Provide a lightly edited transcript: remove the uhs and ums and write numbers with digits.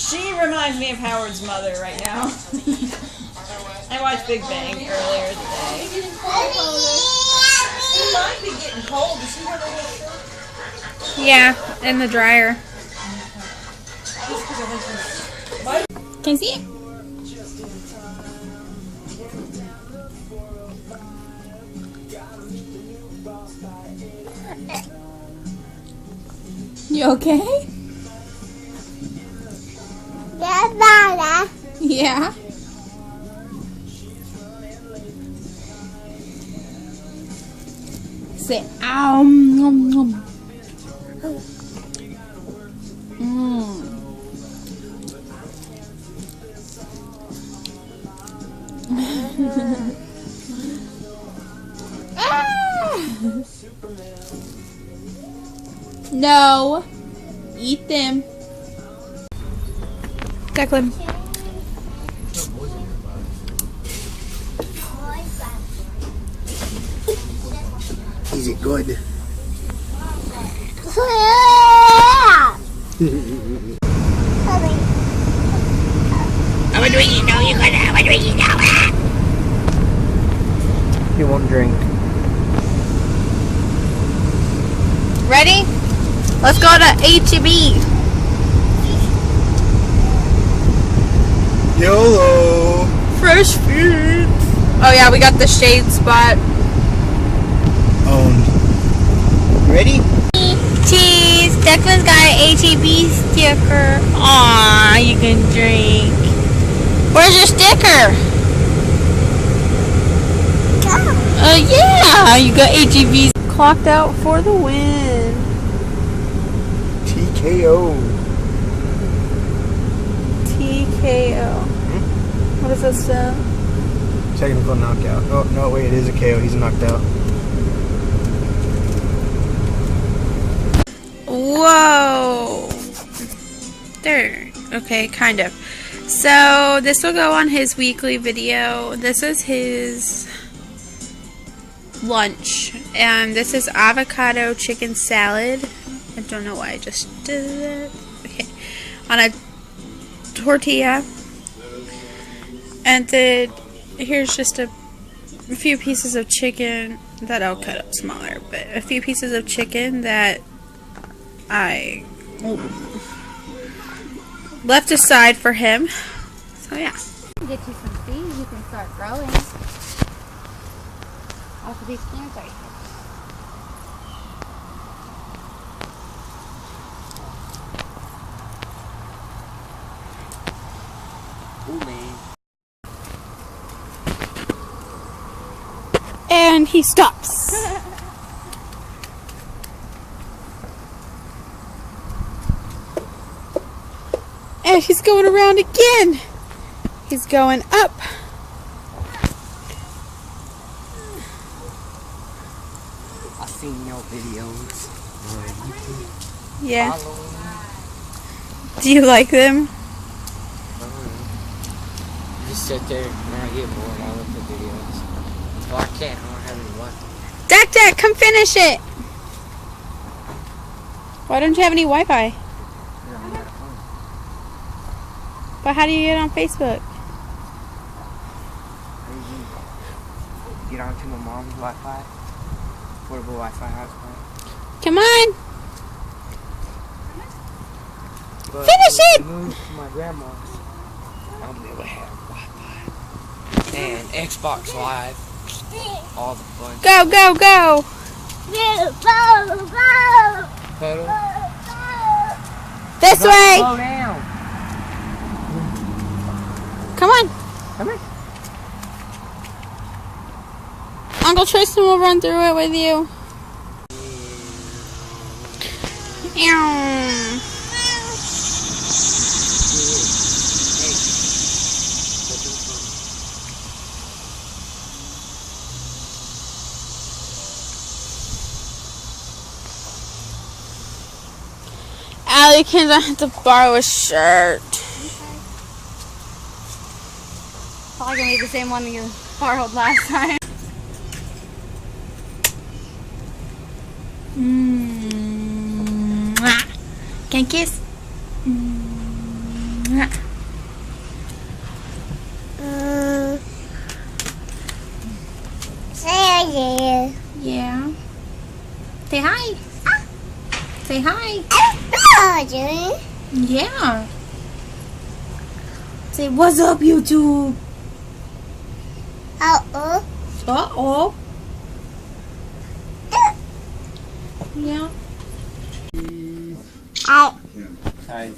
She reminds me of Howard's mother right now. I watched Big Bang earlier today. She might be getting cold. Does she have a little shirt? Yeah, in the dryer. Can you see it? You okay? Yeah. Say ow. Nom, nom. No. Eat them. Declan. Is it good? I'm a drinky, no, you're gonna have a drinky now. He won't drink. Ready? Let's go to H-E-B. YOLO! Fresh food. Oh yeah, we got the shade spot. Owned. Ready? Cheese. Declan's got an H-E-B sticker. Aw, you can drink. Where's your sticker? Yeah, you got H-E-B. Clocked out for the win. TKO. TKO. What does that stand? Technical knockout. Oh, no, wait, it is a KO. He's knocked out. Whoa. There. Okay, kind of. So, this will go on his weekly video. This is his lunch. And this is avocado chicken salad. I don't know why I just did that. Okay. On a tortilla. And then here's just a few pieces of chicken that I'll cut up smaller. But a few pieces of chicken that I left aside for him. So yeah. Get you some seeds, you can start growing. Off of these plants right here. Ooh, man. And he stops. And he's going around again. He's going up. I've seen your videos. Yeah. Follow. Do you like them? Just sit there when I get bored. I look at videos. Well, I can't. I don't have any Wi-Fi. Dak, come finish it. Why don't you have any Wi-Fi? I don't have a phone. But how do you get on Facebook? I usually get onto my mom's Wi-Fi. Portable Wi-Fi hotspot. Come on. But Finish when it! I move to my grandma's, I'll be able to have Wi-Fi. And Xbox Live. All the fun. Go, go, go. Photo. This way. Slow down. Come on. Come here. Uncle Tristan will run through it with you. Ew. Allie, can I have to borrow a shirt? Probably gonna be the same one you borrowed last time. Can I kiss? Yeah. Say hi. Say hi. Yeah. Say what's up, YouTube. Uh-oh. Yeah. Hi.